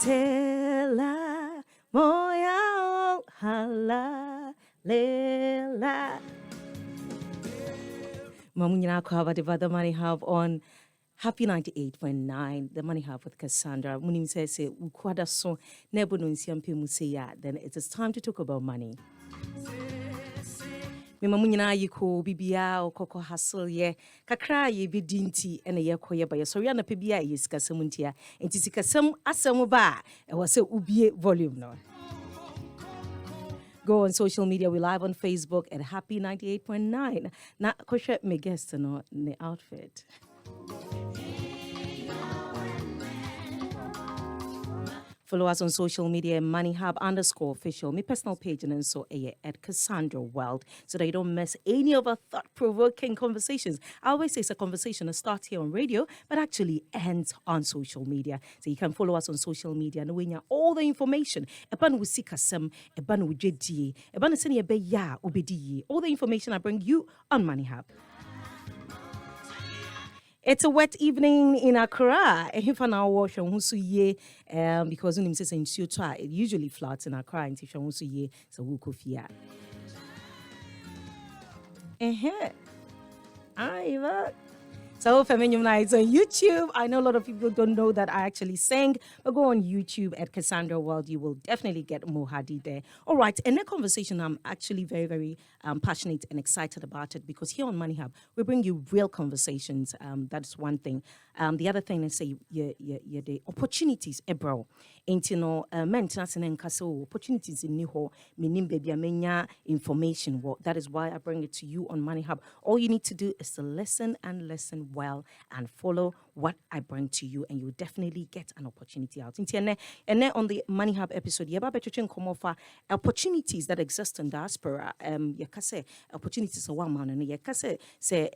Tela moya hala lela. Mamunyana Kwaba the Money Hub on Happy 98.9, the Money Hub with Casandra. Munim says, Ukwada so nebo no nsiampe museya. Then it is time to talk about money. Mamunyana yiko bibia okoko hustle ye kakra ye bidinti ene ye koye ba ye so ya na pebia ye sikasemuntia enti sikasem asem ba e wo se ubie volume no. Go on social media. We're live on Facebook at Happy 98.9. Now, Koshe, my guest, no, the outfit. Follow us on social media, moneyhub_official. My personal page and so at Casandra World, so that you don't miss any of our thought-provoking conversations. I always say it's a conversation that starts here on radio, but actually ends on social media. So you can follow us on social media and when all the information. Eban we seek asem, eban we jedi, eban seni ebe ya ubedi. All the information I bring you on Money Hub. It's a wet evening in Accra. If an hour wash on Husuye, because when says in Asuo, it usually floods in Accra. And if you Husuye, so who could fear? So, Feminine Nights on YouTube. I know a lot of people don't know that I actually sang, but go on YouTube at Casandra World. You will definitely get Mohadi there. All right, in that conversation, I'm actually very, very passionate and excited about it because here on Money Hub, we bring you real conversations. That's one thing. The other thing is say, the opportunities, bro. Ain't you know, maintenance and opportunities in Niho, minim baby, amenya information. Well, that is why I bring it to you on Money Hub. All you need to do is to listen and listen well and follow what I bring to you, and you'll definitely get an opportunity out. And then on the Money Hub episode, you have opportunities that exist in diaspora. You can say opportunities are one man, and you can say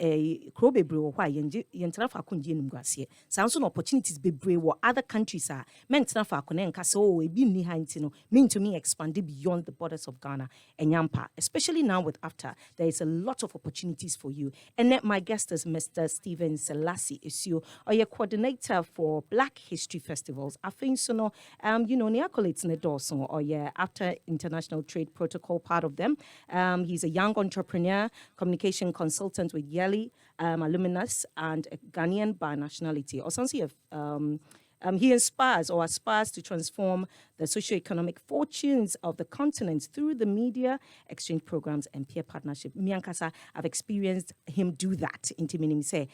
a crobe brew why yentrafa kunji numgasie. Sounds on opportunities be brew what other countries are meant for and so it be mean to me expanded beyond the borders of Ghana and Yampa, especially now with AFTA. There is a lot of opportunities for you. And then my guest is Mr. Stephen Selasie Asuo, or your coordinator for Black History Festivals. I think so no, the accolades in the Dawson or after International Trade Protocol, part of them. He's a young entrepreneur, communication consultant with Yali, alumnus, and a Ghanaian by nationality. Or something he inspires or aspires to transform the socioeconomic fortunes of the continent through the media, exchange programs, and peer partnership. Miankasa, I've experienced him do that. Intimating say,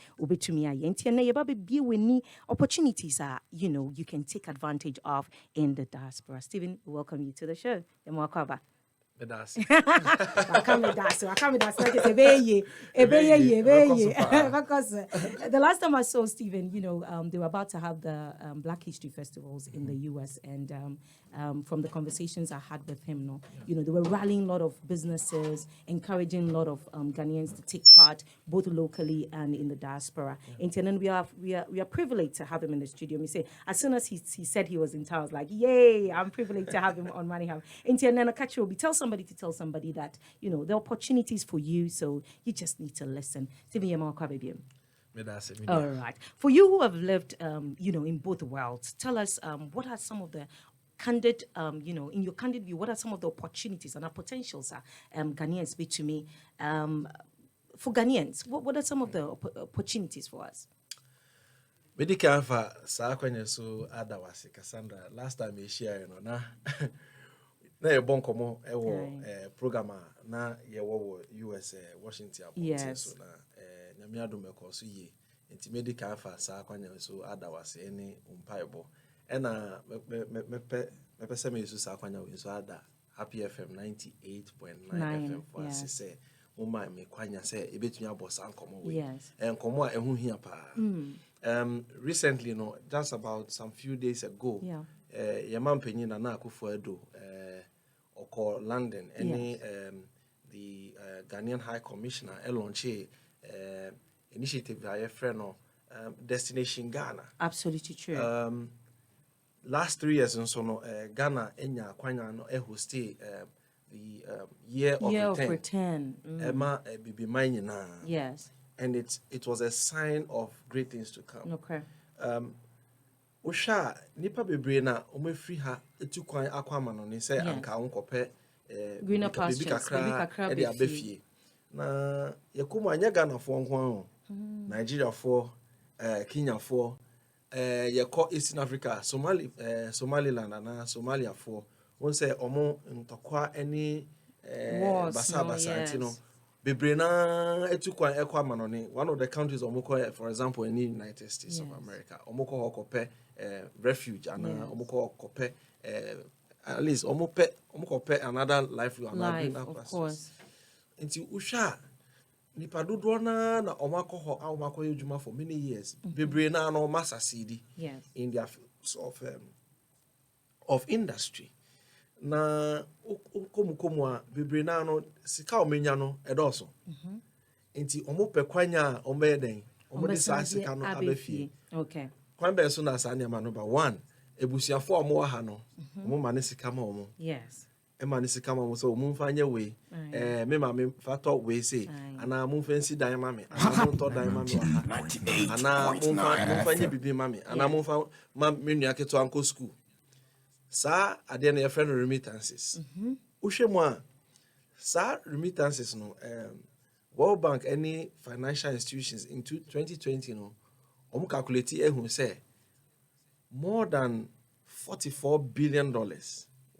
opportunities are, you can take advantage of in the diaspora. Stephen, welcome you to the show. Because the last time I saw Stephen, they were about to have the Black History Festivals in the US, and from the conversations I had with him, they were rallying a lot of businesses, encouraging a lot of Ghanaians to take part, both locally and in the diaspora. And then we are privileged to have him in the studio. We say as soon as he said he was in town, I was like, yay! I'm privileged to have him on Money Hub. And then a catch will be tell somebody to tell somebody that there are opportunities for you, so you just need to listen. All right. For you who have lived, in both worlds, tell us what are some of the candid, in your candid view, what are some of the opportunities and our potentials? Ghanaians speak to me. For Ghanaians, what are some of the opportunities for us? Medical for Sakwenye so Adawasi Casandra. Last time we share, na a bon komo program na ye US Washington. Yes. So na nyamiado mekoso ye. Nti medical for Sakwenye so Adawasi any umpaibo. Ena me pese me so Sakwenye we so ada Happy FM 98.9 FM for us say Uma me kwanya say ebetumi abosa nkomo we. Yes. Nkomo a ehu hia pa. Recently, just about some few days ago, your man Penny Nana Akufo-Addo or London, the Ghanaian High Commissioner launched initiative by a friend Destination Ghana. Absolutely true. Last 3 years and so Ghana Enya Kwanya no hosted the year of return. Emma Bibi Mainina. Yes. And it was a sign of great things to come. Okay. Osha nipa bebre na free ha etu kwan akwa ma no ne say anka wonkope greener pastures baby kakra de abefie na yakomu anya Ghana fo nko Nigeria fo Kenya fo yako East Africa Somaliland na Somalia fo won say omo ntokwa ani basa ntino bebre na etu kwan ekwa ma no ne one of the countries omo for example in the United States of America omo ko hokope refuge and omoko kope at least omope another life you are bring up of course nti usha nipa dodo na omako ho omako yedwuma for many years bebre na no massa cd in their of industry na komu a bebre na no sika omenya no edoso nti omope kwanya omeden omode sa sika no abefie okay kwan be so na sa ne ma number 1 ebusiafo omo ha no omo ma ne sika ma omo yes e ma ne sika ma omo so omo mfanya we me ma me fato we say ana mo fancy dan ma me ana mo to dan ma me ana mo mfanya bibi ma me ana mo fa ma me nua keto anko school sa ade na ye friend remittances uhwemu a sa remittances no World Bank any financial institutions in 2020 no calculate ehun say more than $44 billion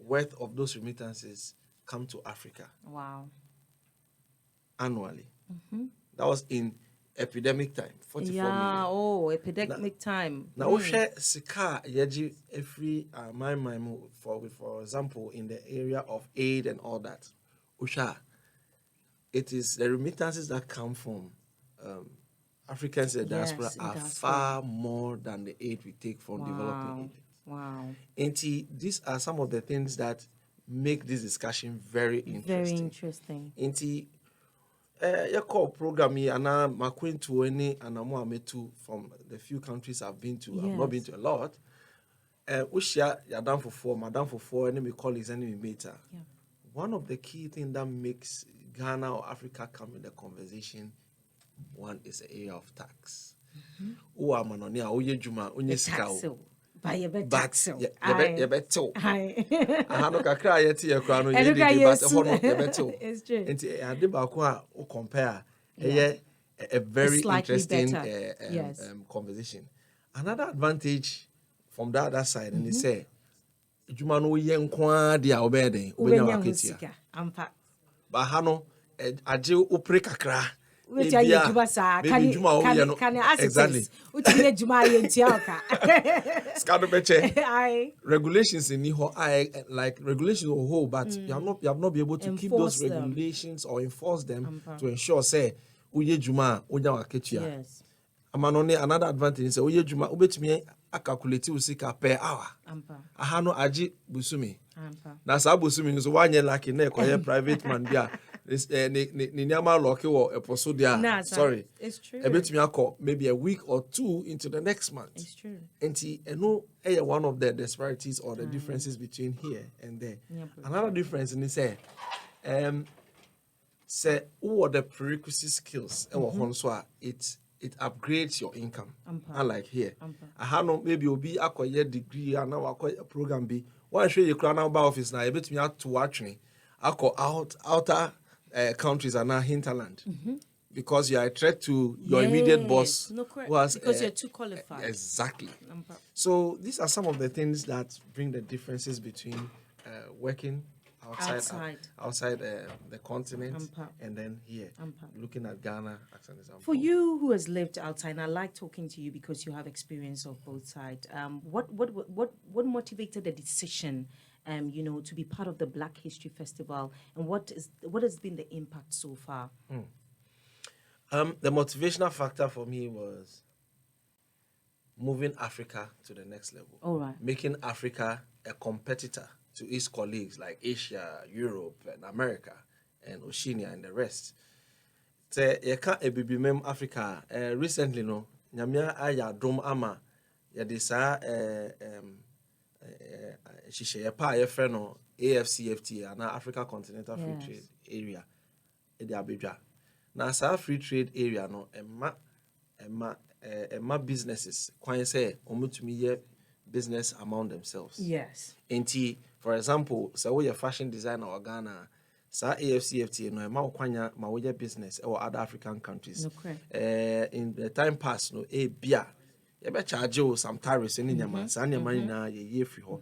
worth of those remittances come to Africa. Wow. Annually. That was in epidemic time. 44 million. Oh, epidemic time. Now we share sika yeji every my for example in the area of aid and all that. Usha, it is the remittances that come from Africans in the diaspora are far more than the aid we take from developing aid. Wow. And these are some of the things that make this discussion very interesting. Very interesting. And your core program here, and I'm acquainted to any and I'm metu from the few countries I've been to. I've not been to a lot. Ushia, you're done for 4, madam for 4, enemy colleagues, enemy meta. One of the key things that makes Ghana or Africa come in the conversation, one is the area of tax. Uwa manonia oye juma onye sika o. Ba ye be tax. Ye be till. Aha no kakra ye ti ye kra no ye dey but ho no ye be till. It's true. Enti ade ba ko a o compare a very interesting conversation. Another advantage from the other side and they say juma no ye nko ade a obeden obenya waketia. Ampa. Ba ha no aje opre kakra. Exactly. Regulations in like regulations or whole, but you have not been able to keep those regulations or enforce them to ensure say uye juma unya waketia. Yes. Another advantage is uye juma ubetumi calculate usika per hour. Aha no aji busumi. Na sa busumi so wanye like na ekoye private man bia. Ni nyama loki wo eposo dia. Sorry. It's true. Maybe a week or 2 into the next month. It's true. And one of the disparities or the differences between here and there. Another difference in this say what the prerequisite skills it upgrades your income. Unlike here. I know maybe you'll be a degree and now a program be. Why show you crown out office now? A bit me out to watch me. Outer countries are now hinterland. Because you are a threat to your immediate boss. No, correct. Because you're too qualified. Exactly. So these are some of the things that bring the differences between working outside the continent and then here. Looking at Ghana as an example. For you who has lived outside, and I like talking to you because you have experience of both sides. What motivated the decision? To be part of the Black History Festival, and what has been the impact so far? The motivational factor for me was moving Africa to the next level. All right. Making Africa a competitor to its colleagues like Asia, Europe, and America, and Oceania, and the rest. You can't be Africa. Recently, no, Nyamia aya dom ama ya desa shishe pa ye friend no AFCFTA and Africa Continental Free Trade Area. E de abedwa. Na sa free trade area no emma businesses kwan say omutumi ye business among themselves. Yes. For example, so we a fashion designer or Ghana, sa AFCFTA no ma kwanya ma we business or other African countries. In the time past no bia you be charge you some tariffs in nyama sa nyama na ye free ho.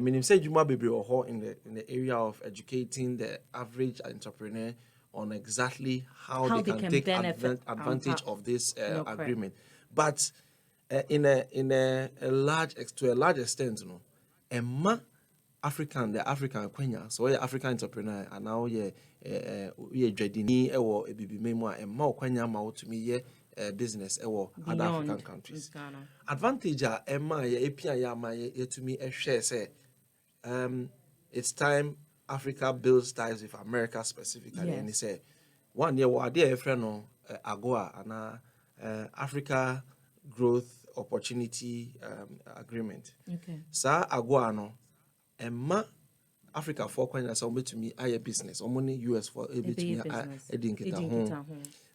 Meaning say juma bebre ho in the area of educating the average entrepreneur on exactly how they can take advantage of this agreement. But in a large extent, no, the African Kenya, so African entrepreneur, and now we dreading or a baby memoir and more Kenya to me business or other African countries. Advantage Emma API to me a share say it's time Africa builds ties with America specifically. Yes. And he said 1 year what dear friend AGOA and Africa Growth Opportunity Agreement. Okay. Sa AGOA no Emma Africa for Kenya so to me a business or money US for a bit me a dinkita home.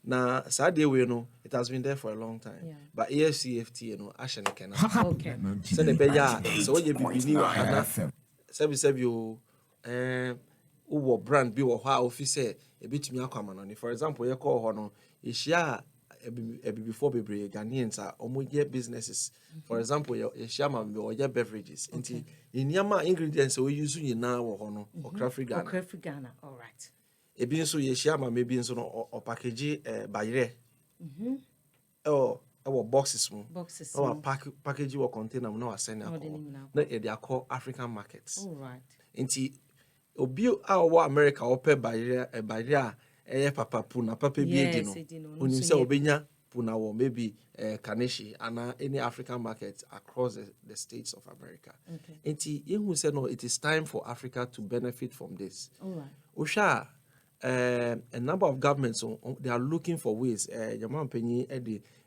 Now sad we know it has been there for a long time. Yeah. But AFCFTA you know Ashen Kena. Okay. So the beya so you be new ana sebi you uwo brand bi wo ha office e bitumi akwama no. For example you call ho no e share before bebre Ghanaians are omoye businesses. For example you share ma be oye beverages. Nti inyama ingredients we use nyina wo ho no okra free Ghana. All right. Ebi nso ye share ma maybe nso no o package bayre. Boxes mu. Package or container mu na wa send na e dey call African markets. All right. Nti obi our America ope bayre papa puna papa bi edi no. Onim say obenya puna wo maybe Kaneshi and any African market across the states of America. Okay. Nti yehu say no it is time for Africa to benefit from this. All right. Osha a number of governments they are looking for ways Yaman Penny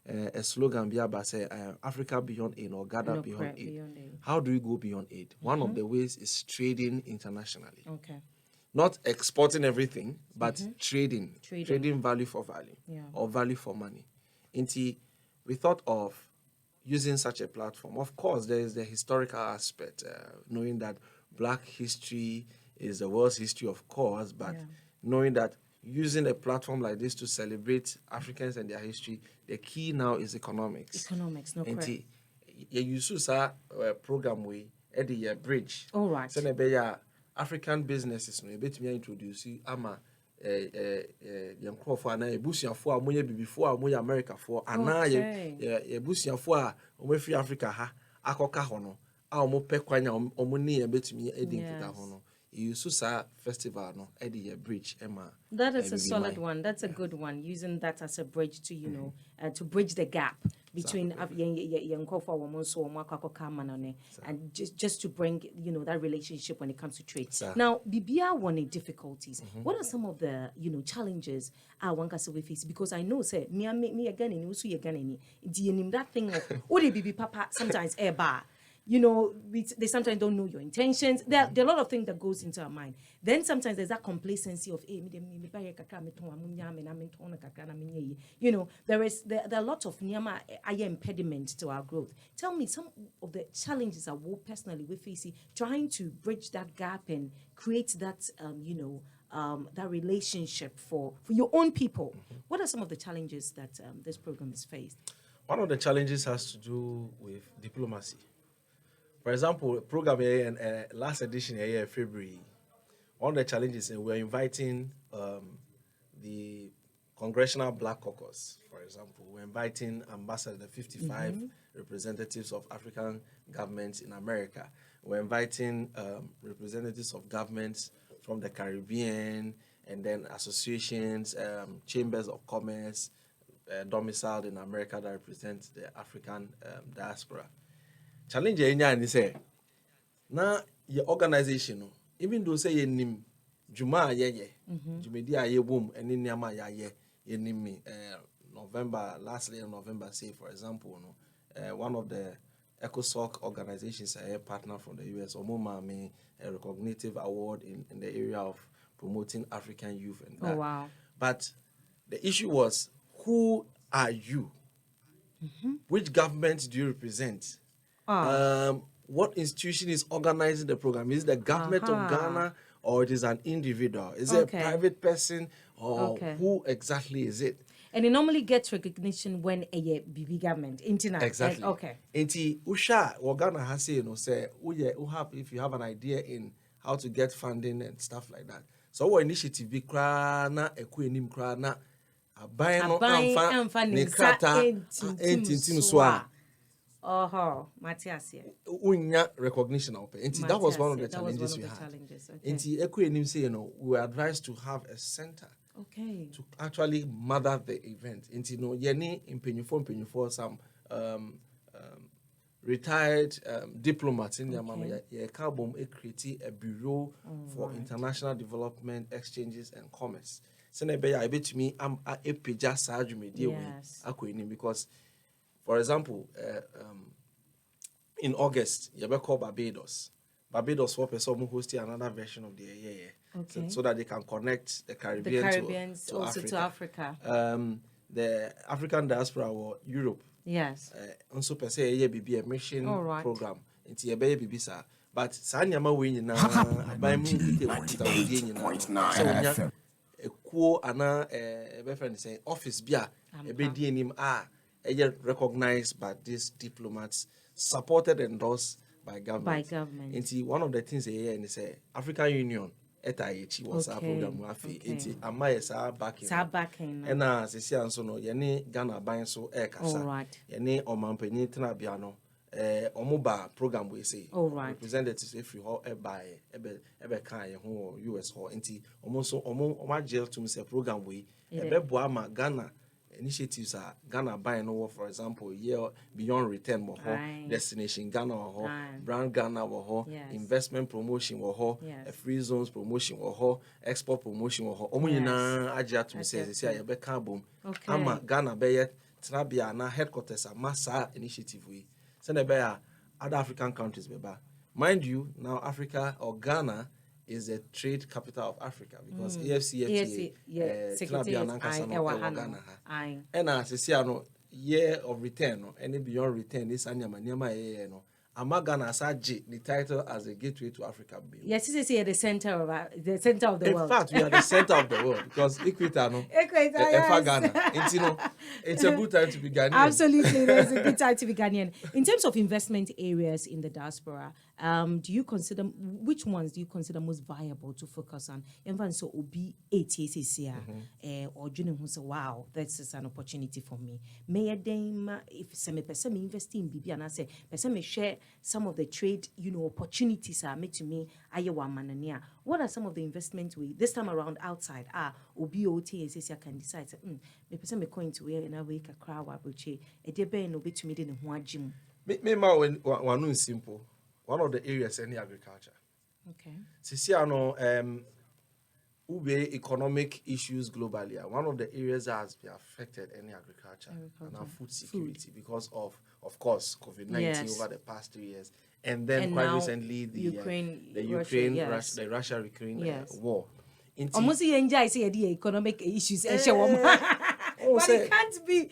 a slogan be about say Africa beyond aid or gather beyond aid. How do we go beyond aid? One of the ways is trading internationally. Okay. Not exporting everything, but trading value for value or value for money. Inti, we thought of using such a platform. Of course, there is the historical aspect, knowing that Black history is the world's history, of course, but knowing that using a platform like this to celebrate Africans and their history, the key now is economics. Economics, no correct. You use a program way at the bridge. All right. So African businesses no bit me introduce ama yankofo ana ebusuafo a moye bibifo a moye America for ana ebusuafo a omefri Africa ha akoka ho no a omope kwanya omuni ebetumi edinkita ho no you susa festival no at the bridge Emma. That is a solid one. That's a good one. Using that as a bridge to know to bridge the gap between and just to bring that relationship when it comes to trade. Now, Bibia one difficulties. What are some of the challenges one can say we face? Because I know say me again and you again any that thing of what Bibi Papa sometimes bar. They sometimes don't know your intentions. There are a lot of things that goes into our mind. Then sometimes there's that complacency of, there are a lot of impediments to our growth. Tell me some of the challenges that we personally we face trying to bridge that gap and create that, that relationship for your own people. What are some of the challenges that this program has faced? One of the challenges has to do with diplomacy. For example, program here last edition here February, one of the challenges we're inviting the Congressional Black Caucus, for example. We're inviting ambassadors, the 55 representatives of African governments in America. We're inviting representatives of governments from the Caribbean and then associations, chambers of commerce, domiciled in America that represent the African diaspora. Challenge and say na your organization even though say nim juma ye jumedi aye boom eni niama ya ye nim last year November say for example one of the ECOSOC organizations a partner from the US Omoma me a recognitive award in the area of promoting African youth and that. Oh wow. But the issue was, who are you? Which government do you represent? What institution is organizing the program? Is it the government of Ghana, or it is an individual? Is it a private person, or who exactly is it? And it normally gets recognition when a BB government, internet. Exactly. Okay. Usha, what Ghana has said, say, if you have an idea in how to get funding and stuff like that. So our initiative be krana ekwenim krana aban no amfa ne krata entintim so a Matias here. Unya recognition of it. That was one of the challenges we had. Enti ekwenim say, we were advised to have a center. Okay. To actually mother the event. Into yeni impenyufo some retired diplomats in the create a bureau for international development, exchanges and commerce. Sene be I bet me am a peja sarge media because for example in August you call Barbados. Barbados for person hosting another version of the year. Okay. So that they can connect the Caribbean to Africa. The African diaspora or Europe. Yes. Also per se be a mission program. It's a baby bisa. But Sanyama win na by me so a quo ana a friend say office bia a BDNM recognized by these diplomats, supported and endorsed by government. And one of the things here and say African Union ETA was our program wafi amaya sa backing and as so no yene Ghana ban so kasa yene omampani tena bia no omoba program we say representatives if you ho buy ebe kan ye ho US ho enti omo omagel to say program we ebe boa ma Ghana initiatives are Ghana buying over, for example, year beyond return, destination Ghana, brand Ghana, investment promotion, a free zones promotion, export promotion, Omuna Aja to say, I be carbon. Ama Ghana Bay, Trabia, na headquarters, a Massa initiative. We send a bear other African countries, beba. Mind you, now Africa or Ghana is the trade capital of Africa because AFCFTA and as you see, year of return any beyond return this anyama no Ghana saji the title as a gateway to Africa. Yes, this is the center of the world. In fact, we are the center of the world because Ghana. It's a good time to be Ghanaian. Absolutely, it's a good time to be Ghanaian. In terms of investment areas in the diaspora, which ones do you consider most viable to focus on? Even so, obi or June who say, wow, this is an opportunity for me. May I if some person invest in BB and I say, person may share some of the trade, opportunities are made to me. What are some of the investment we this time around outside? OBOT can decide. Me person me coin to where and I wake a crowd which a debe no bit to me in one gym. Me one is simple. One of the areas any agriculture. Okay. Sisiano ube economic issues globally. One of the areas that has been affected any agriculture and our food security because of course COVID-19 over the past 2 years, and then quite recently the Russia-Ukraine war. Almost I say the economic issues. But it can't be,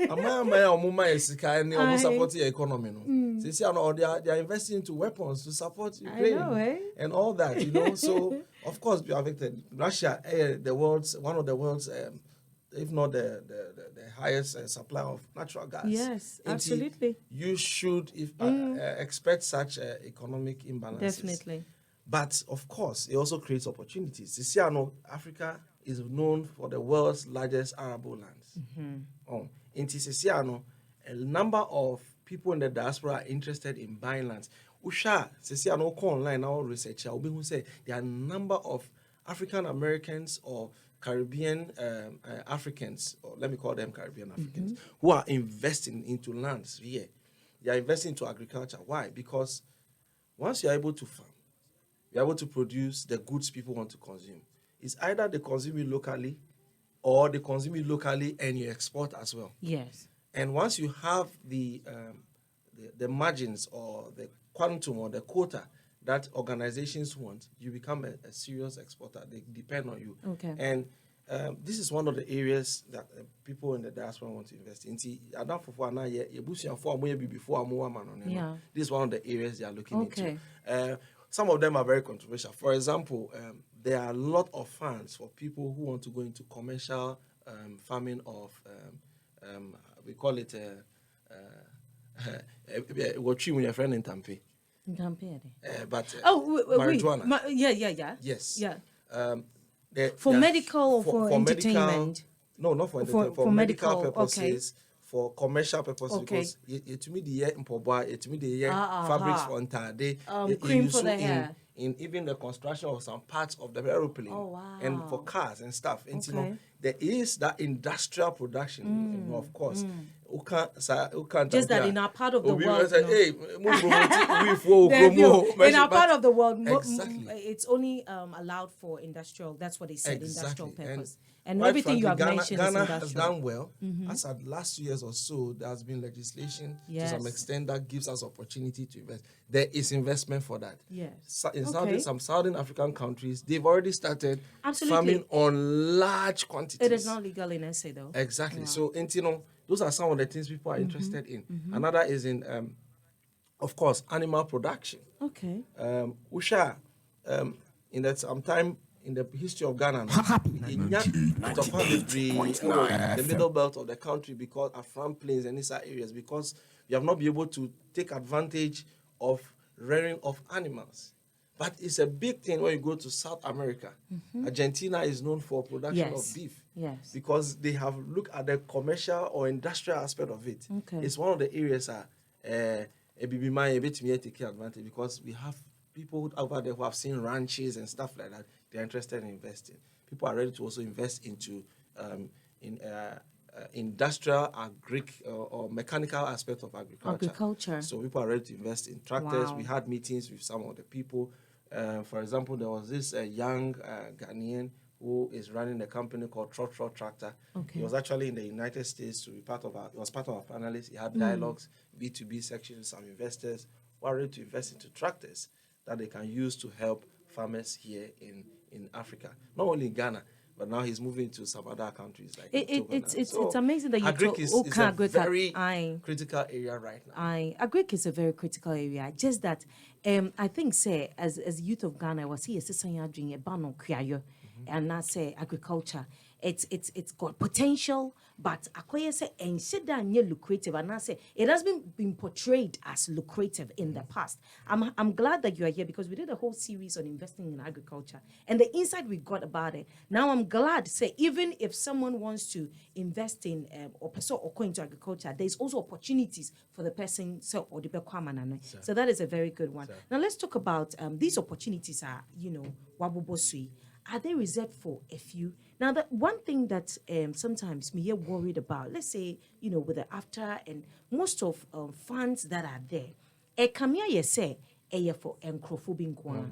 almost support the economy. They are investing into weapons to support Ukraine and all that, So, of course, we are affected. Russia, one of the world's, if not the highest supply of natural gas. Yes, absolutely. You should expect such economic imbalances. Definitely. But, of course, it also creates opportunities. Africa is known for the world's largest arable lands. In Sisiano, a number of people in the diaspora are interested in buying lands. Usha, Sisiano, online now research, who say there are a number of African Americans or Caribbean Africans, or let me call them Caribbean Africans, who are investing into lands here. They are investing into agriculture. Why? Because once you're able to farm, you're able to produce the goods people want to consume. It's either they consume it locally or they consume it locally and you export as well. Yes. And once you have the margins or the quantum or the quota that organizations want, you become a serious exporter. They depend on you. Okay. And This is one of the areas that people in the diaspora want to invest in. This is one of the areas they are looking into. Some of them are very controversial. For example, there are a lot of funds for people who want to go into commercial farming of, we call it, what you your friend in Tampe. But marijuana. Yeah. Yes. Yeah. For medical or for entertainment? No, not for entertainment. For medical purposes, for commercial purposes, because to me the year to me the year fabrics for entire cream for the hair. In even the construction of some parts of the aeroplane and for cars and stuff. And you know, there is that industrial production, of course. Just that in our part of the world, in our part of the world, it's only allowed for industrial. That's what they said, industrial purpose. And everything you have mentioned Ghana is has done well. As at last 2 years or so, there has been legislation to some extent that gives us opportunity to invest. There is investment for that. Yes. In some Southern African countries, they've already started farming on large quantities. It is not legal in SA though. Exactly. So, and you know, those are some of the things people are interested in. Another is in, of course, animal production. Okay. Usha, in that sometime in the history of Ghana, the middle belt of the country because of farm plains and these areas, because we have not been able to take advantage of rearing of animals. But it's a big thing when you go to South America. Argentina is known for production of beef. Yes. Because they have looked at the commercial or industrial aspect of it. It's one of the areas take advantage because we have people over there who have seen ranches and stuff like that. They're interested in investing. People are ready to also invest into industrial, or mechanical aspect of agriculture. So people are ready to invest in tractors. Wow. We had meetings with some of the people. For example, there was this young Ghanaian who is running a company called Trot Tractor. He was actually in the United States to be part of he was part of our panelists. He had dialogues, B2B section with some investors who are ready to invest into tractors that they can use to help farmers here in Africa. Not only in Ghana, but now he's moving to some other countries like it's amazing that you agric is a very Aye. critical area right now. Agric is a very critical area. Just that I think say as youth of Ghana was here doing a ban on kriayo and I say agriculture. It's got potential, but akoye say ensheda lucrative, and I say it has been portrayed as lucrative in the past. I'm glad that you are here because we did a whole series on investing in agriculture and the insight we got about it. Now I'm glad say even if someone wants to invest in or pursue or go into agriculture, there's also opportunities for the person so that is a very good one. Now let's talk about these opportunities are wabobosui. Are they reserved for a few? Now, that one thing that sometimes me get worried about, let's say, with the after and most of funds that are there, kamia say for encrophobing kwana.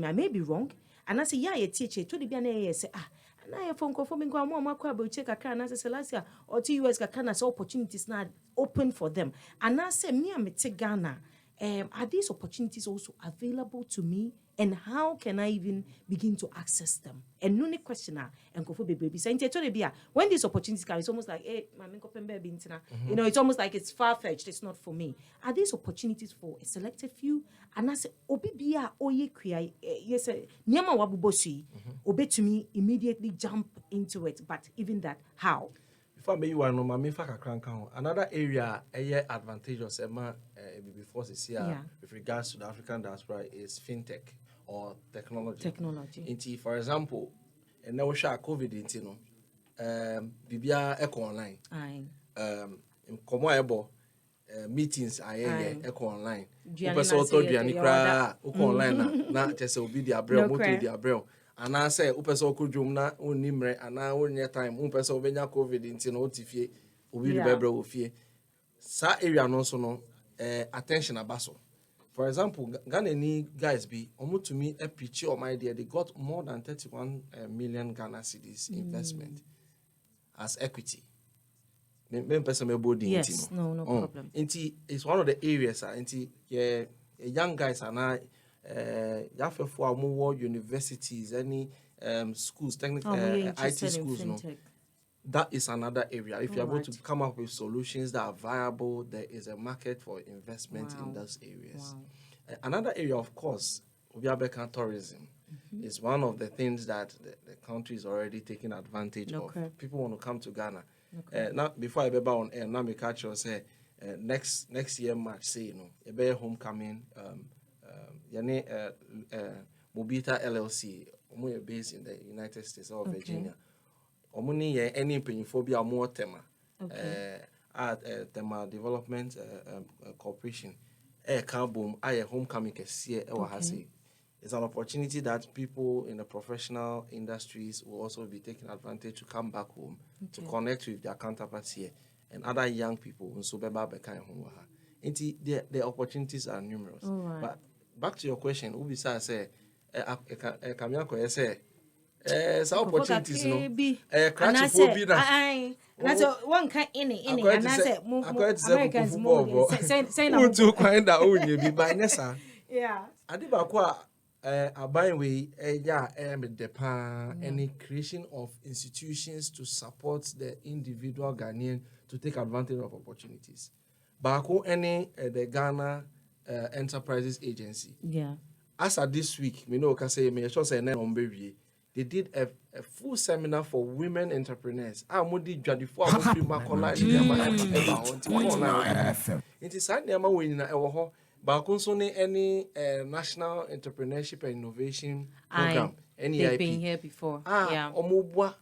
I may be wrong, and I say, yeah, teacher, to the biane say, and I for encrophobing kwana, more crab, check a can as a Selasie or to US can as opportunities now open for them. And I say, me, I'm Ghana. Are these opportunities also available to me? And how can I even begin to access them? And no question and when these opportunities come, it's almost like, it's almost like it's far-fetched, it's not for me. Are these opportunities for a selected few? And I say, Obibia oye kriya, yes, Nyama wabubosi, obe to me immediately jump into it. But even that, how? Another area advantageous before this year with regards to the African diaspora is Fintech or technology. For example, and now we share COVID bibia eco online. Meetings eco online. Online na just obi dia brel moto dia brel. And I say, Upeso Kujum na unimre, and I only time, Upeso Venya COVID in Otifie, Ubi Bebro Fie. Sa area no so no attention abaso. For example, Ghanaian guys be almost to me a picture of my idea. They got more than 31 million Ghana cedis investment as equity. Yes, no problem. It's one of the areas. Young guys are now. For more universities, any schools, technical we're IT interested in schools, no. fintech. That is another area. If you're able to Alright. come up with solutions that are viable, there is a market for investment in Wow. those areas. Wow. Another area, of course, Obiabeka tourism is one of the things that the country is already taking advantage of. People want to come to Ghana. Now, before I be on air, now me catch you say next year March, say you know, a bear homecoming. Mobita LLC, based in the United States or Virginia. Omuni any penyophobia more tema. At Tema Development Corporation. Boom, I homecoming it's an opportunity that people in the professional industries will also be taking advantage to come back home to connect with their counterparts here and other young people. So the opportunities are numerous. But back to your question, Ubisa say, Kamyako say, opportunities, no. Cratch for be that's one kind in it, and I said, Americans more saying to find out who you be by Nessa. Yeah. Adibakwa abain we any creation of institutions to support the individual Ghanaian to take advantage of opportunities. Bako any the Ghana Enterprises Agency. Yeah. As of this week, me know can say me sure say they did a full seminar for women entrepreneurs. Amudi Jadifo Amufri Makola it is sad near we in a any national entrepreneurship and innovation program. They've been here before. Omubwa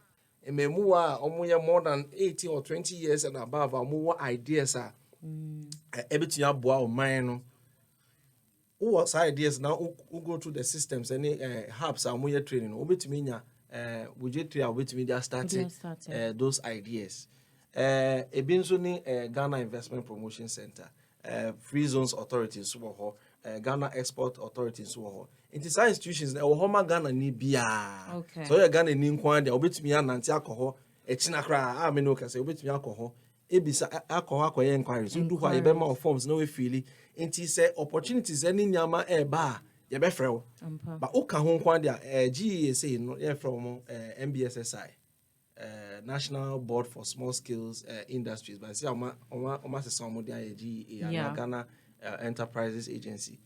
Omuya more than 80 or 20 years and above Omuwa ideas are everything abua mine. What's ideas now who go through the systems any hubs are more training obetiminya we starting those ideas Ghana Investment Promotion Center Free Zones Authorities Ghana Export Authorities it is institutions na Homa Ghana ni bia so you Ghana ni nkwan dia obetimi anante akọ echina kra me no ka say obetimi akọ ebisa akọ akoye inquiries do why be ma forms no we feel it is opportunities any nyama ba ye be frɛ but o ka ho nkwan dia GESA no ye from MBSSI National Board for Small Scales Industries but say oma se some dia GEA Ghana Enterprises Agency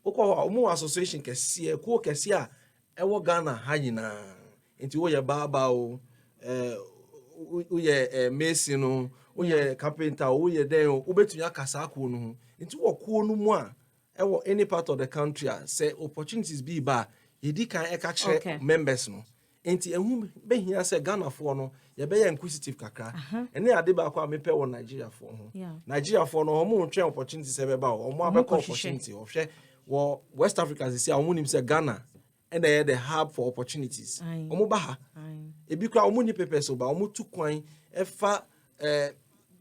omo association kese ko kese a ewo Ghana ha nyina enti wo ye baba o wo ye mason no wo ye carpenter wo ye den o betumi akasa akwo no enti wo ko no mu a ewo any part of the country say opportunities be ba ye di kan e ka kire members no enti ehu behia say Ghana for no ye be inquisitive kakra ene ade ba kwa mepe wo Nigeria for ho Nigeria for no omo ntwe opportunities e be ba omo abeko opportunity o hwe wo West Africa say omo nim say Ghana and they are the hub for opportunities omo ba ha ebi kwa omo ni papers so ba omo tu kwan efa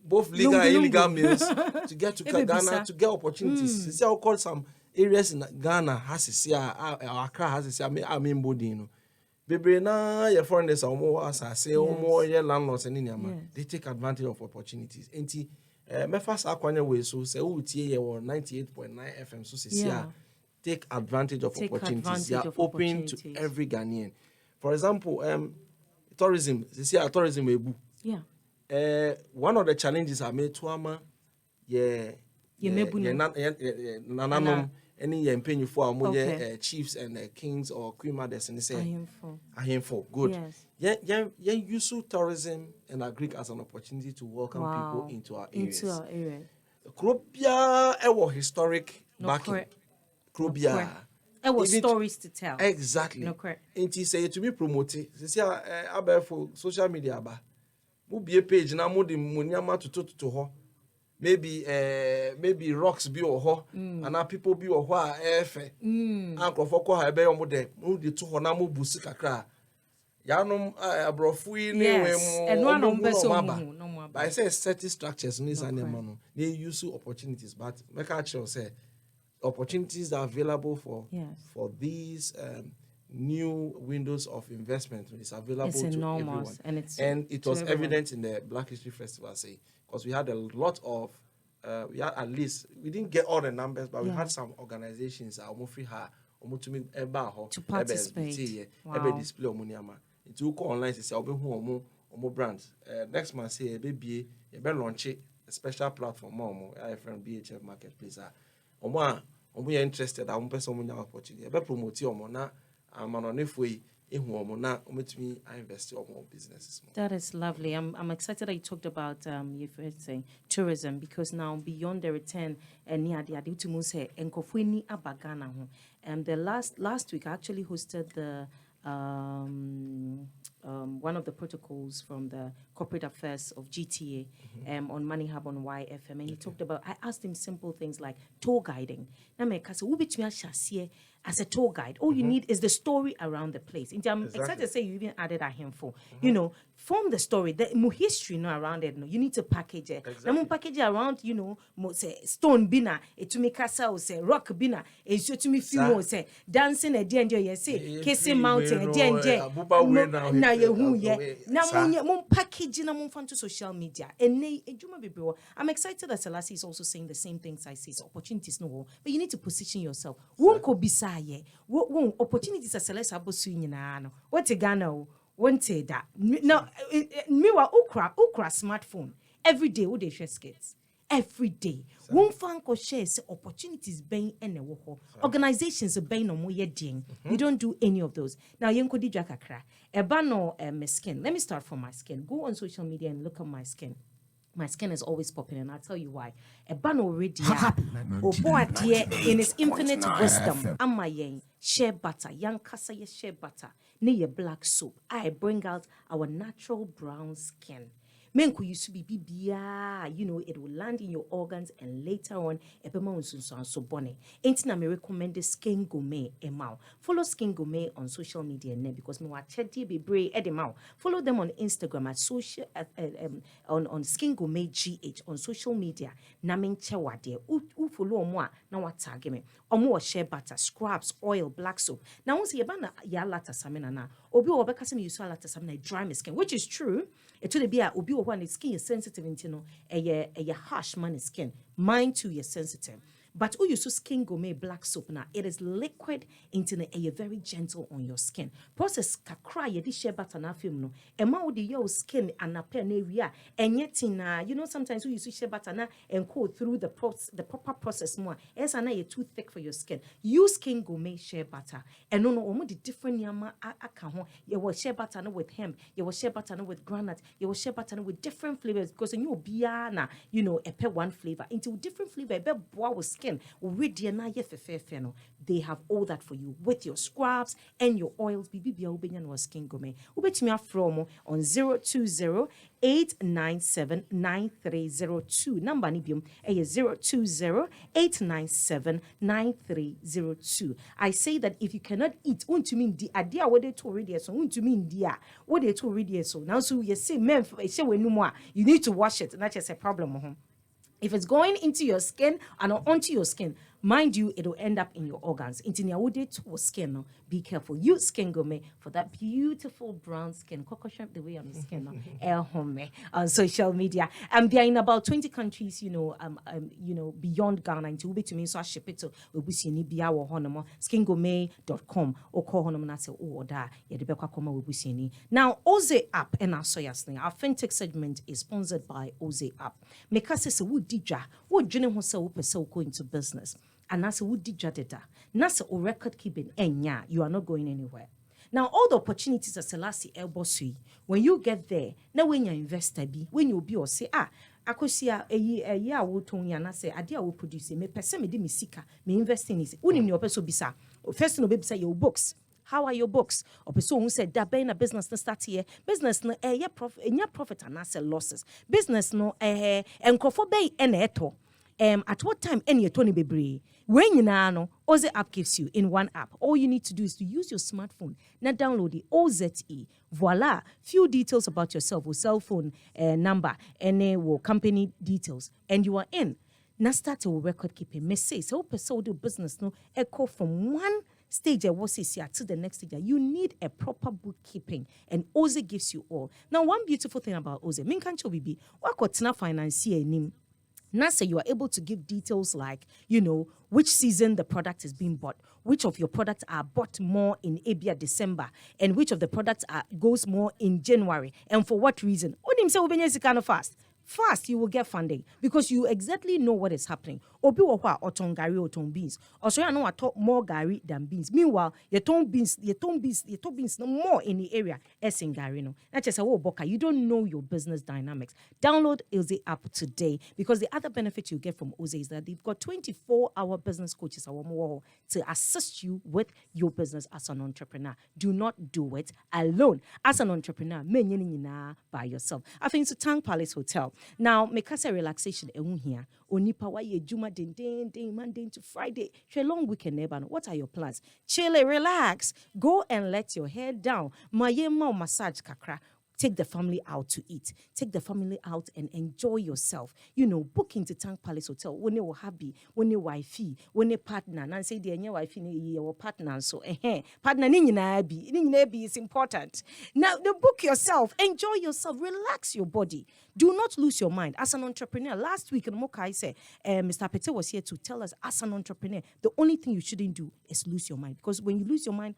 both legal and illegal means to get to Ghana to get opportunities. See, I'll call some areas in Ghana has a Accra has a mean bodino. Bebre na your foreigners are more as I say, or more your landlords and in they take advantage of opportunities. Enti me fast aquanya way so say who tie or 98.9 FM so say take advantage of opportunities. They are open to every Ghanaian. For example, tourism. They say tourism ebu. Yeah. One of the challenges I made to ama nananom any empenyu for our chiefs and kings or queen mothers and say ahemfo good yeah use tourism and agric as an opportunity to welcome people into our areas. Krobia ewo historic backing Krobia ewo stories to tell exactly inti say to be promoted say abefo social media ba be a page na mo de moniama to ho maybe rocks be or ho and people be or ho efe ankofo ko ha be yo mo de to ho na mo busi kakra yanom abrofu ni we mo but I say certain structures ni zanema no they use opportunities but make actually say opportunities are available for these new windows of investment is available to everyone. And it was evident in the Black History Festival, say, because we had a lot of, we had at least, we didn't get all the numbers, but we had some organizations, omutumi eba ho to participate. ebe display omuniama into go online say obehu omo brands next month say ebe launch a special platform our friend BHF marketplace omo interested omo person omo nya opportunity ebe promote omo na amanonefo yi ehu omo na ometumi invest omo businesses. That is lovely. I'm excited that you talked about you've saying tourism, because now beyond the return and the last week I actually hosted the one of the protocols from the corporate affairs of GTA on Money Hub on YFM, and he talked about, I asked him simple things like tour guiding. As a tour guide, all you need is the story around the place. I'm excited to say you even added a handful. You know, form the story, the history around it. You need to package it. Exactly. Package it around, say stone bina, to make castle, say rock bina, to me few say dancing a day, you say kissing mountain a day. Now you now packaging to social media. And I'm excited that Selasie is also saying the same things I say. So opportunities no, but you need to position yourself. Won't be what opportunities are Selasie abosu nyina no. What a Ghana won't say that. Now me wa okra smartphone every day we dey share skits. Every day. One fan ko share opportunities being ene organizations being no more ding. You don't do any of those. Now yenko di jakakra. Eba no my skin. Let me start from my skin. Go on social media and look at my skin. My skin is always popping, and I'll tell you why. A ban already in its infinite wisdom. Amma yen shea butter, young kasa ye shea butter, near black soap. I bring out our natural brown skin. Menku used to be bibia, it will land in your organs, and later on, so bonnet. Ain't na me recommend the Skin Gourmet emau. Follow Skin Gourmet on social media because me watch be brave edemau. Follow them on Instagram at social on Skin Gourmet GH on social media. Namin chewa de u follow moi na what tag me. Omo shea butter, scrubs, oil, black soap. Now once you bana ya lata samina na obi obeka se me use lata samina dry my skin, which is true. It will be a obi when the skin is sensitive into a harsh man skin. Mine too is sensitive. But who use Skin Gourmet black soap now? It is liquid into a very gentle on your skin. Process kakra ye di shea butter na film no. Ema odi your skin and appear area. And yet sometimes we use shea butter na and go through the proper process more. Esa na ye too thick for your skin. Use Skin Gourmet shea butter. And no omo the different yama aka ho. Ye was shea butter no with hemp. Ye was shea butter no with granite. Ye was shea butter no with different flavors because you biya na a pair one flavor into different flavor. Be boa with skin. They have all that for you with your scrubs and your oils. Bibi was Skin Gourmet. Ubetimi from on 020-897-9302. Number nibium 020-897-9302. I say that if you cannot eat, to mean the idea what they told already so to mean dia what they told already so now so you say men you need to wash it, and that's just a problem. If it's going into your skin and onto your skin, mind you, it will end up in your organs. Into your skin, be careful. Use Skin Gourmet for that beautiful brown skin. Coco shrimp the way on the skin on social media. They are in about 20 countries, beyond Ghana. Into Ube to me, so I ship it to Ubusini Bia or Honoma, skingourmet.com or call Honoma say, oh, da, Yedebeka Koma Ubusini. Now, Oze app and our Soyasling, our fintech segment is sponsored by Oze app. Mekase se would dija, would Jenny Hosa Upesa go into business. And that's would dija data. Nasa or record keeping, and you are not going anywhere. Now, all the opportunities at Selasie Elbosui, when you get there, now when you're investor be, when you be or say, akosia a year wo ton ya na say ade a wo produce me pese me de me sika me investing is unim ne opeso bisa first no be bisa your books. How are your books? Or person who said that being a business no start here. Business no profit and asset losses. Business no and crofo bay and eto. At what time any Tony Bebre? When you know, Oze app gives you in one app. All you need to do is to use your smartphone. Now download the OZE. Voila. Few details about yourself or cell phone number and company details. And you are in. Now start your record keeping. Me say so do business no echo from one stage to the next stage. You need a proper bookkeeping, and Oze gives you all. Now, one beautiful thing about Oze, minkancho bibi, wakotina financier nim. Now, say you are able to give details like, which season the product is being bought, which of your products are bought more in Abia December, and which of the products goes more in January, and for what reason. Onim say ubenye kind of fast, you will get funding because you exactly know what is happening. Obi wo hwa oton gari oton beans. Also you know ato more gari than beans. Meanwhile, you ton beans no more in the area as in gari no. That's just a boka. You don't know your business dynamics. Download Oze app today because the other benefit you get from Oze is that they've got 24-hour business coaches to assist you with your business as an entrepreneur. Do not do it alone. As an entrepreneur, by yourself. I think it's a Tang Palace Hotel. Now, make us a relaxation here. Onipa wa ye juma day Monday to Friday. Share long weekend neighbor. What are your plans? Chill, relax. Go and let your hair down. Mayema massage kakra. Take the family out to eat. Take the family out and enjoy yourself. Book into Tank Palace Hotel. When you happy, when you wifey, when you partner. And say the wifey your partner. So partner ni is important. Now the book yourself. Enjoy yourself. Relax your body. Do not lose your mind. As an entrepreneur, last week in Mokai said, Mr. Pete was here to tell us, as an entrepreneur, the only thing you shouldn't do is lose your mind. Because when you lose your mind,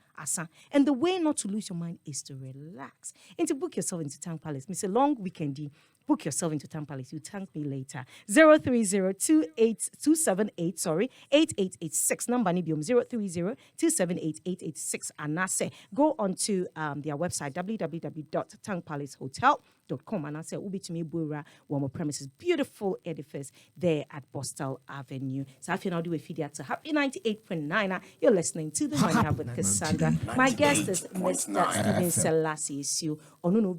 and the way not to lose your mind is to relax. And to book yourself into Tank Palace. It's a long weekend. Book yourself into Tank Palace. You thank me later. 030-278-8886. Number Nibium 030-278-8886. And I say, go on to their website, www.tankpalacehotel.com. And I say, Ubi to me Bura, one more premises. Beautiful edifice there at Bostal Avenue. So if you now do a feed to Happy 98.9, you're listening to the Money Hub with Casandra. My guest is Mr. Stephen Selasie. Asuo.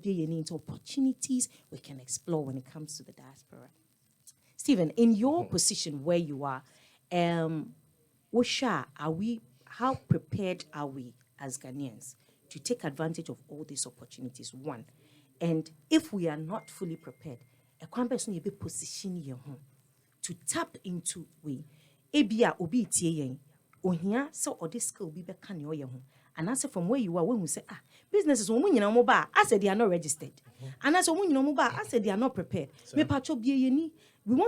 Into opportunities we can explore when it comes to the diaspora. Stephen, in your position where you are, how prepared are we as Ghanaians to take advantage of all these opportunities? One, and if we are not fully prepared, a person you be position to tap into we. Ebia obi tie yen. Ohia so or this skill be can your yen. And answer from where you are when we say, businesses when you know I said they are not registered. And as when you know I said they are not prepared. We want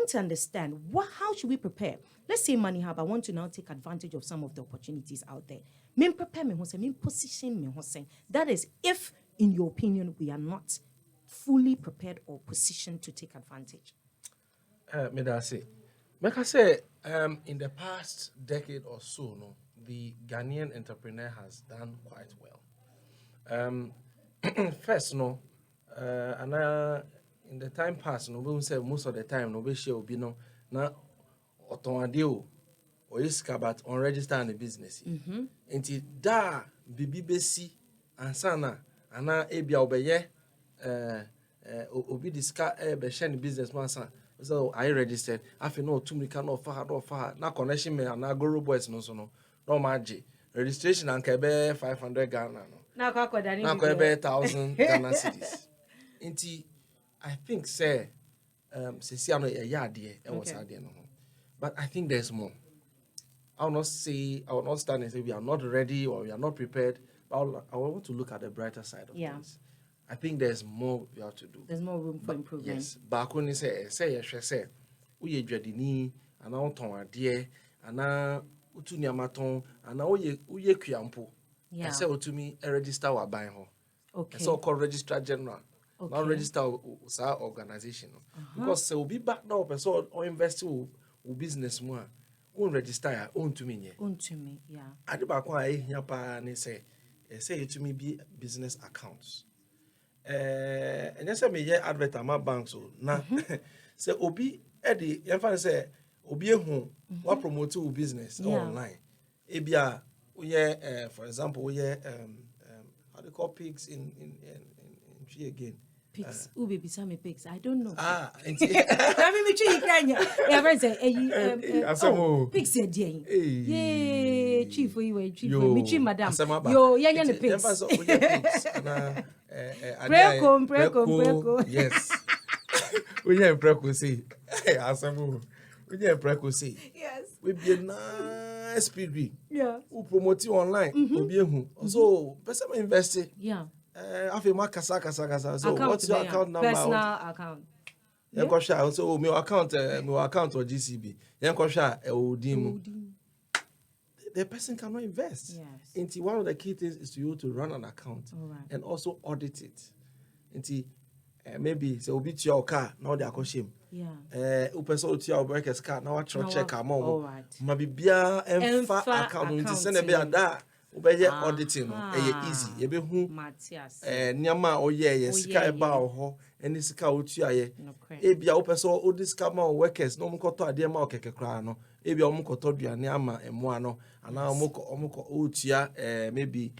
to understand how should we prepare? Let's say Money Hub, I want to now take advantage of some of the opportunities out there. Men prepare me, men position me. That is if, in your opinion, we are not fully prepared or positioned to take advantage. Like I say, in the past decade or so, the Ghanaian entrepreneur has done quite well. First, in the time past, we will say most of the time, we share will be na otonadio or iska but unregistered in the business. Until da bibi besi ansana ana ebia obeye obi diska be share the business man san. So I registered. I feel no too many can offer na connection me and go robots no magic. Registration and kebe 500 Ghana no. Na kebe 1,000 Ghana cedis. Inti I think say se no e was no. But I think there's more. I will not stand and say we are not ready or we are not prepared. But I want to look at the brighter side of things. I think there's more we have to do. There's more room for improvement. Yes. Back when you say we dredini and now ton adie and now utu nyamaton and now uye kuyampo. I say to me a register wa buy ho. Okay. So called registrar general. Okay. Now register sa organization. Because se will be back now person or invest will business more. Own register own to me. Own to me, yeah. Ade ba kwa ehia pa ne say to me be business accounts. And yes, I may advert my bank so now. Say Obi Eddie, if say Obi what promote business online. Ebia, for example, we how do you call pigs in tree again? Pigs. Who baby some pigs? I don't know. I mean, me you can. Yeah, friends say pigs here dey. Yeah, chief for you, chief for me, chief madam. Yo, yeah, the pigs. Preko. Yes. We are preko see. Asamo. We are preko see. Yes. We be a nice piggy. Yeah. Who promote you online. So, person invest it. Yeah. I feel my kasa. So, what's your account number? Personal account. Yankosha, so my account or GCB. Yankosha, the person cannot invest. Yes. And one of the key things is to you to run an account and also audit it. And maybe so be to your car, now they are shame. Yeah. Upeso to your workers car, now I check a mom. All right. Maybe beer and fat account. Send a beer that. Ubeye auditing easy. Ebe hu Matthias. Nyama oye sika eba ho eni sika otua ye. Ebia upeso odiska ma workers no mkoto ade ma okeke kra no. Ebia omkoto duane ama emoa no ana omko otua maybe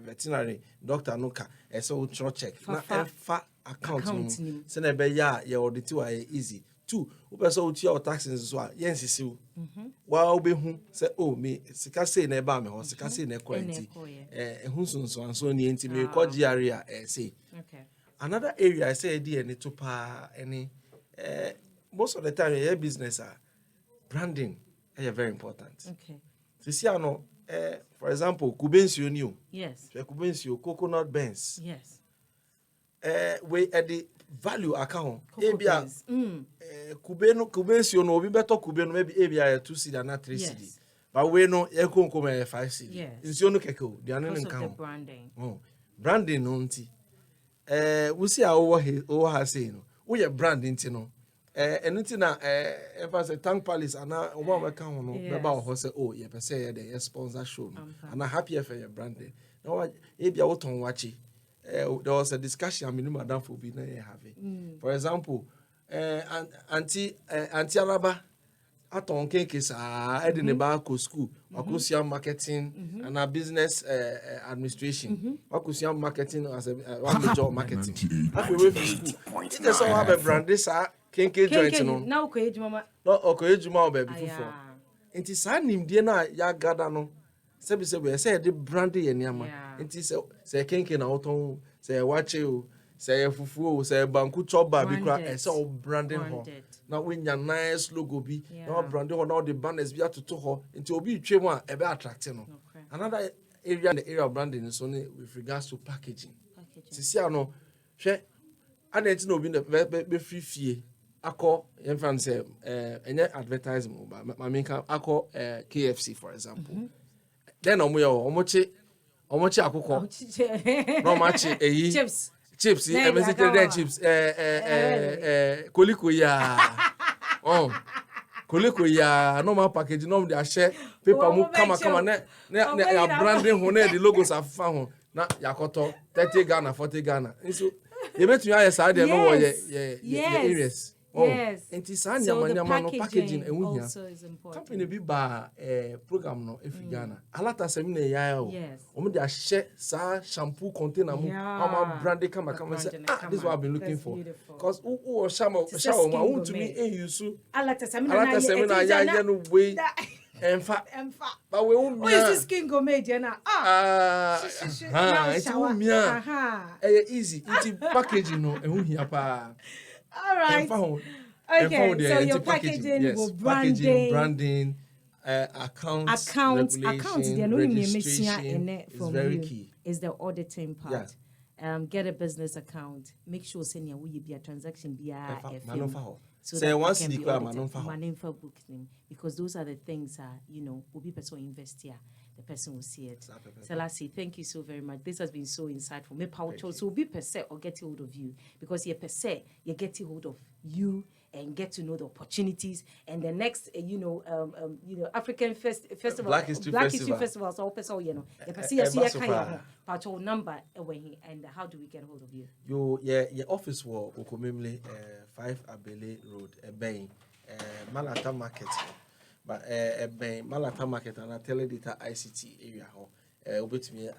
veterinary doctor no ka so tro check na fa account no se na be ya ye audit wa easy. 2 upeso otua o taxes so a yensisiu wa obehu say me sika say na eba me ho sika say na quality ehun sonso anso ni enti me ko area say Okay. Another area I say dey any to pa any most of the time your business branding is very important. Okay. So see no for example kubensio new. Yes. Kubensio coconut beans. Yes. We at the value account ebia kubensio no obi beto kubeno maybe ebia 2 cedi na 3 cedi but we no e konkom 5 cedi nsio no keke o dia no nkan branding branding no nti we see our ha say no we your branding nti no eno na emphasis Tank Palace ana o ma ka ho no be ba ho say ye pese ye the sponsor show no ana happy for your branding no ebia wo ton wachi. There was a discussion I'm in Madam for being having. For example, Auntie Alaba at on cases are in the back of school, Akusia marketing and a business administration. Akusia marketing as a one major marketing. After we from school, it is all have a brand. This are Kenke joint now. Courage, Mama. No, okay, Juma baby before. It is an Indiana ya gadano. Say we say the brandy and yama. It is say Kenke na oton, say watch you, say fufu, say banku choba bikra, and so branding ho. Now when your nice logo be, now branding on all the banners be to ho, until be chema a bit attracting. Another area in the area of branding is only with regards to packaging. See, I know, share, I didn't know being the free fee. I call in France, any advertisement, but I mean, I call KFC, for example. Then omoche akoko no match chips everything chips koliko ya normal package no dey share paper mu kama na branding ho na the logos afa ho na yakoto 30 Ghana 40 Ghana so you betu ya say dey no ye areas. Yes. And So the packaging also is important. Company be ba program no Ghana. Alata semina ya o. Omo dey share sa shampoo container mu. How branding come say this is what I've been looking for. Because who shower ma want to me use Alata semina ya no way. Emfa. But we won me. Is skin Gourmet na? It's easy. It's packaging no ehun hia pa. All right. Okay, so your packaging will branding, accounts, registration is very key. Is the auditing part. Get a business account. Make sure send your be a transaction be a so say once the book name because those are the things will be person invest here. The person will see it. Selasie, thank you so very much. This has been so insightful. Me power so be per se or get hold of you because you per se you get hold of you and get to know the opportunities and the next African festival Black History Festival so person you per se you can part your number and how do we get hold of you? Your office were Okomemle 5 Abele Road Ebeng Malata Market. But Malata Market and a Teledata ICT area obey me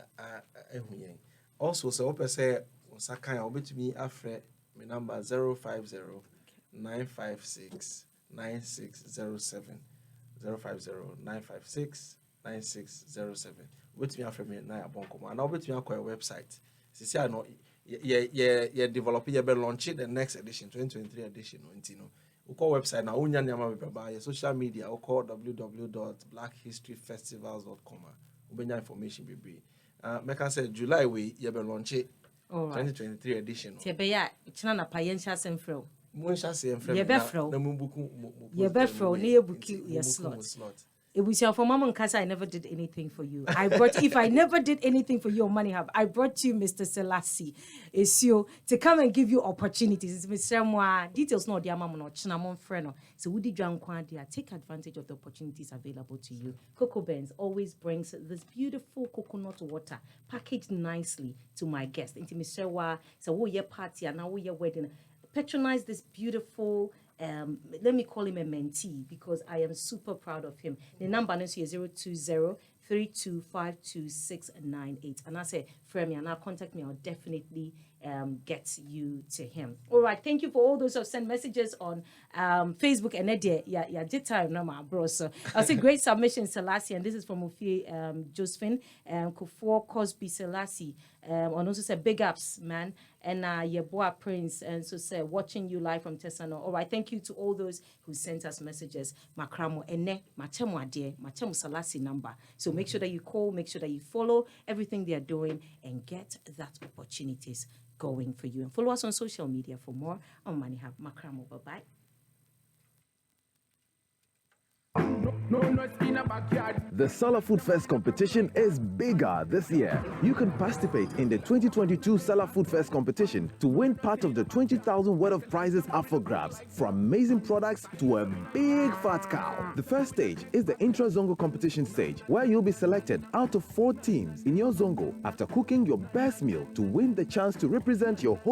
also so open say Sakai obey me after my number 050 956 9607 050 956 9607 wait me after me na abonko and obey me akwa website see I know yeah develop be launch the next edition 2023 edition we call website now. Unya nyama be social media. We call www.blackhistoryfestivals.com. We bring information be. Make I say July we be launch it. 2023 edition. Tebeya, it's not a payensha semfro. slot. It was your for Mama and Casa. I never did anything for you. If I never did anything for your money hub, I brought you Mr. Selasie, Asuo, to come and give you opportunities. Mr. Details no dear mama no chinamon friend. So would you take advantage of the opportunities available to you. Coco Benz always brings this beautiful coconut water packaged nicely to my guest. Into Mr. Wa, so your party and now your wedding. Patronize this beautiful let me call him a mentee because I am super proud of him. The number is 020-3252-698. And I say, friend me, and I'll contact me. I'll definitely get you to him. All right. Thank you for all those who have sent messages on Facebook and Eddie. Yeah, did time no my bro. So I'll say great submission, Selasie, and this is from Ofie Josephine, Kufor Cosby Selasie. And also say big ups, man. And your boy Prince, and so say watching you live from Tesano. All right, thank you to all those who sent us messages. Makramo ene machemo adie machemo Selasie number. So make sure that you call, make sure that you follow everything they are doing, and get that opportunities going for you. And follow us on social media for more on Money Hub. Makramo, bye bye. The Salah Food Fest competition is bigger this year. You can participate in the 2022 Salah Food Fest competition to win part of the 20,000 worth of prizes up for grabs, from amazing products to a big fat cow. The first stage is the intra-zongo competition stage, where you'll be selected out of 4 teams in your zongo after cooking your best meal to win the chance to represent your home